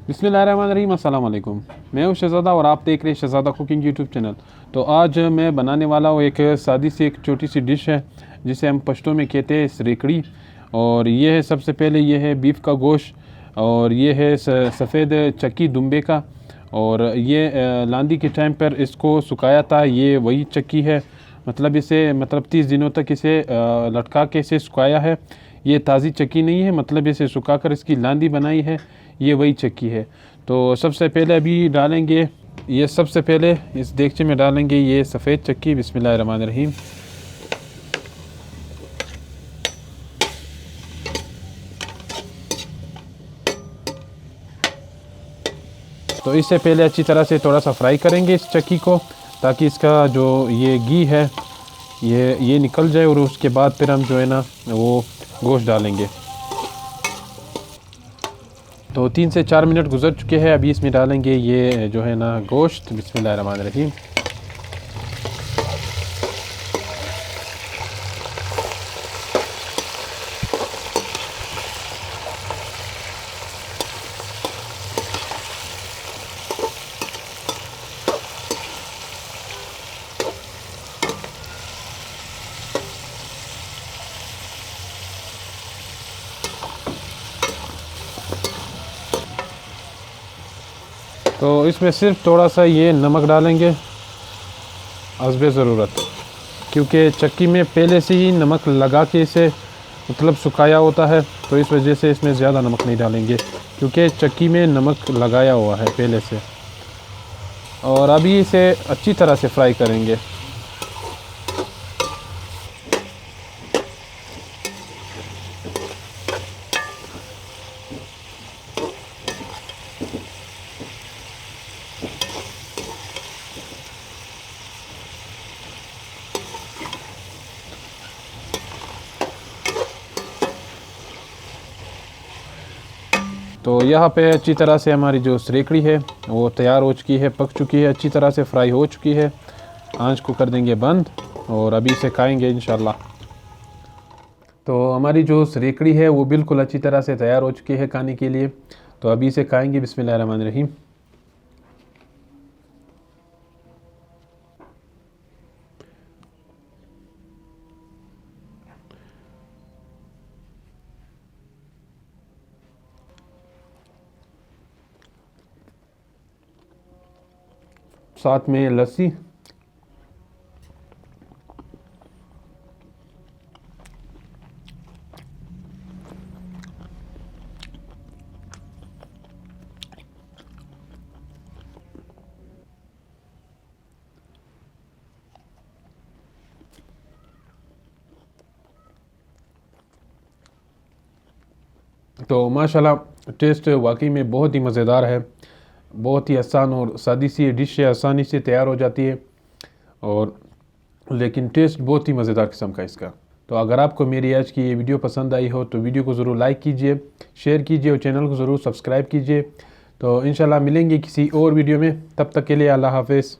बिस्मिल्लाहिर्रहमानिर्रहीम, अस्सलाम वालेकुम। मैं हूं शहज़ादा और आप देख रहे हैं शहज़ादा कुकिंग यूट्यूब चैनल। तो आज मैं बनाने वाला हूं एक सादी सी एक छोटी सी डिश है जिसे हम पश्तो में कहते हैं सरेकड़ी। और ये है, सबसे पहले ये है बीफ का गोश्त, और ये है सफ़ेद चक्की दुम्बे का। और ये लांदी के टाइम पर इसको सुखाया था, ये वही चक्की है। मतलब इसे 30 दिनों तक इसे लटका के इसे सुखाया है। ये ताज़ी चक्की नहीं है, मतलब इसे सुखा कर इसकी लांदी बनाई है, ये वही चक्की है। तो सबसे पहले अभी डालेंगे, ये सबसे पहले इस देगचे में डालेंगे ये सफ़ेद चक्की। बिस्मिल्लाहिर्रहमानिर्रहीम। तो इससे पहले अच्छी तरह से थोड़ा सा फ्राई करेंगे इस चक्की को, ताकि इसका जो ये घी है ये निकल जाए। और उसके बाद फिर हम जो है ना वो गोश्त डालेंगे। तो 3 से 4 मिनट गुजर चुके हैं, अभी इसमें डालेंगे ये जो है ना गोश्त। बिस्मिल्लाहिर्रहमानिर्रहीम। तो इसमें सिर्फ थोड़ा सा ये नमक डालेंगे हस्बे ज़रूरत, क्योंकि चक्की में पहले से ही नमक लगा के इसे सुखाया होता है। तो इस वजह से इसमें ज़्यादा नमक नहीं डालेंगे, क्योंकि चक्की में नमक लगाया हुआ है पहले से। और अभी इसे अच्छी तरह से फ्राई करेंगे। तो यहाँ पे अच्छी तरह से हमारी जो सरेकड़ी है वो तैयार हो चुकी है, पक चुकी है, अच्छी तरह से फ्राई हो चुकी है। आंच को कर देंगे बंद और अभी इसे खाएंगे इंशाल्लाह। तो हमारी जो सरेकड़ी है वो बिल्कुल अच्छी तरह से तैयार हो चुकी है खाने के लिए। तो अभी इसे खाएंगे। बिस्मिल्लाहिर्रहमानिर्रहीम। साथ में लस्सी। तो माशाल्लाह टेस्ट वाकई में बहुत ही मज़ेदार है। बहुत ही आसान और सादी सी डिश है, आसानी से तैयार हो जाती है। और लेकिन टेस्ट बहुत ही मज़ेदार किस्म का इसका। तो अगर आपको मेरी आज की ये वीडियो पसंद आई हो तो वीडियो को ज़रूर लाइक कीजिए, शेयर कीजिए और चैनल को ज़रूर सब्सक्राइब कीजिए। तो इंशाल्लाह मिलेंगे किसी और वीडियो में, तब तक के लिए अल्लाह हाफ़िज़।